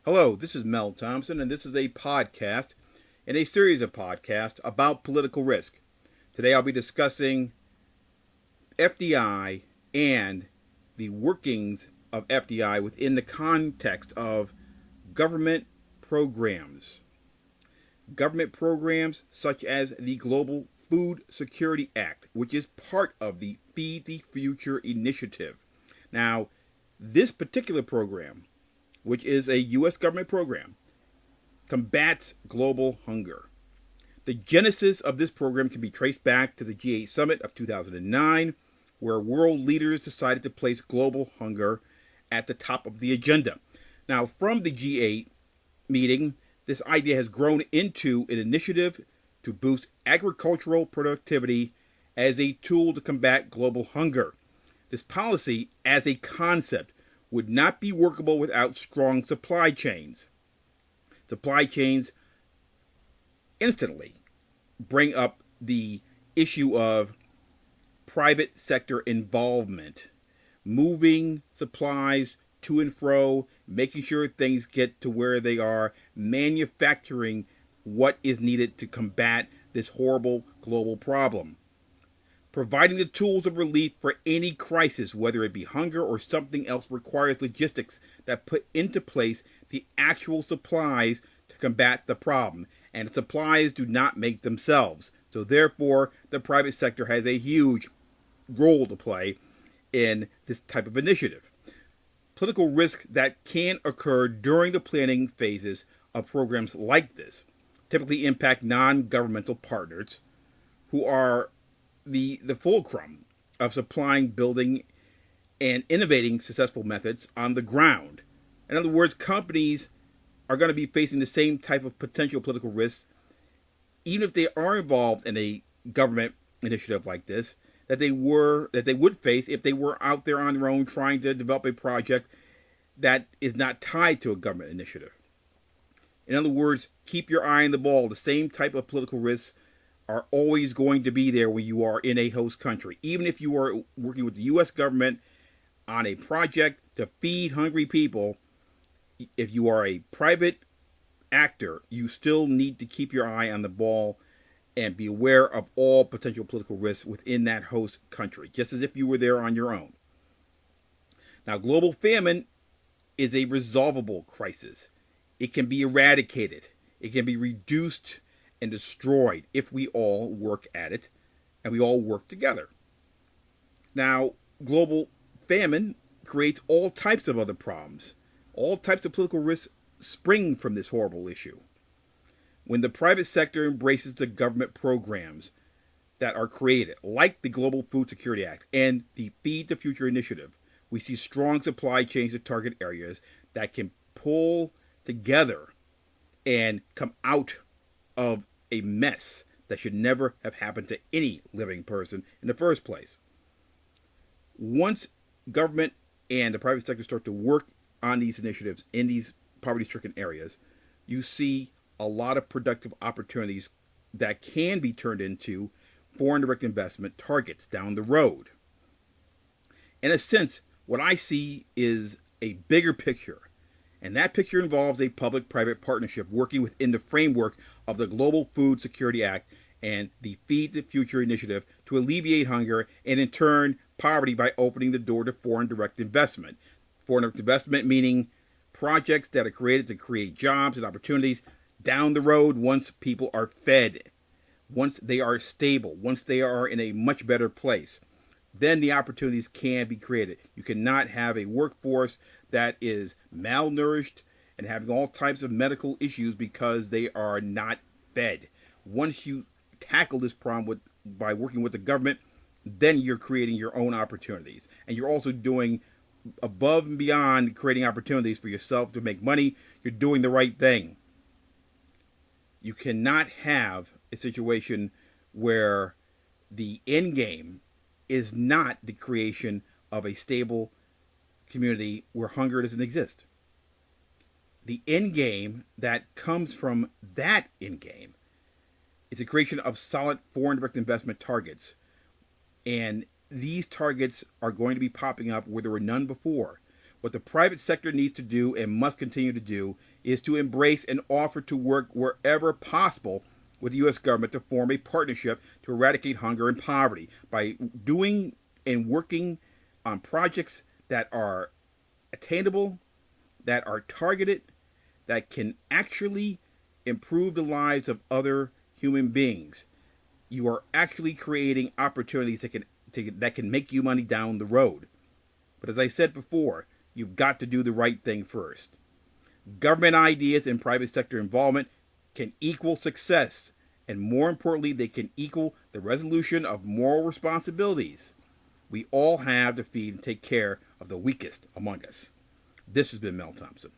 Hello, this is Mel Thompson, and this is a podcast in a series of podcasts about political risk. Today I'll be discussing FDI and the workings of FDI within the context of government programs. Government programs such as the Global Food Security Act, which is part of the Feed the Future initiative. Now, this particular program, which is a U.S. government program, combats global hunger. The genesis of this program can be traced back to the G8 summit of 2009, where world leaders decided to place global hunger at the top of the agenda. Now, from the G8 meeting, this idea has grown into an initiative to boost agricultural productivity as a tool to combat global hunger. This policy, as a concept, would not be workable without strong supply chains. Supply chains instantly bring up the issue of private sector involvement, moving supplies to and fro, making sure things get to where they are, manufacturing what is needed to combat this horrible global problem. Providing the tools of relief for any crisis, whether it be hunger or something else, requires logistics that put into place the actual supplies to combat the problem. And supplies do not make themselves. So therefore, the private sector has a huge role to play in this type of initiative. Political risk that can occur during the planning phases of programs like this typically impact non-governmental partners who are the fulcrum of supplying, building, and innovating successful methods on the ground. In other words, companies are going to be facing the same type of potential political risks, even if they are involved in a government initiative like this, that they would face if they were out there on their own trying to develop a project that is not tied to a government initiative. In other words, keep your eye on the ball. The same type of political risks are always going to be there when you are in a host country. Even if you are working with the U.S. government on a project to feed hungry people, if you are a private actor, you still need to keep your eye on the ball and be aware of all potential political risks within that host country, just as if you were there on your own. Now, global famine is a resolvable crisis. It can be eradicated. It can be reduced and destroyed if we all work at it and we all work together. Now, global famine creates all types of other problems. All types of political risks spring from this horrible issue. When the private sector embraces the government programs that are created, like the Global Food Security Act and the Feed the Future initiative, we see strong supply chains to target areas that can pull together and come out of a mess that should never have happened to any living person in the first place. Once government and the private sector start to work on these initiatives in these poverty-stricken areas, you see a lot of productive opportunities that can be turned into foreign direct investment targets down the road. In a sense, what I see is a bigger picture, and that picture involves a public-private partnership working within the framework of the Global Food Security Act and the Feed the Future initiative to alleviate hunger and in turn poverty by opening the door to foreign direct investment. Foreign direct investment meaning projects that are created to create jobs and opportunities down the road once people are fed, once they are stable, once they are in a much better place. Then the opportunities can be created. You cannot have a workforce that is malnourished and having all types of medical issues because they are not fed. Once you tackle this problem by working with the government, then you're creating your own opportunities. And you're also doing above and beyond creating opportunities for yourself to make money. You're doing the right thing. You cannot have a situation where the end game is not the creation of a stable community where hunger doesn't exist. The end game that comes from that end game is the creation of solid foreign direct investment targets. And these targets are going to be popping up where there were none before. What the private sector needs to do and must continue to do is to embrace and offer to work wherever possible with the U.S. government to form a partnership to eradicate hunger and poverty by doing and working on projects that are attainable, that are targeted, that can actually improve the lives of other human beings. You are actually creating opportunities that can make you money down the road. But as I said before, you've got to do the right thing first. Government ideas and private sector involvement can equal success, and more importantly, they can equal the resolution of moral responsibilities. We all have to feed and take care of the weakest among us. This has been Mel Thompson.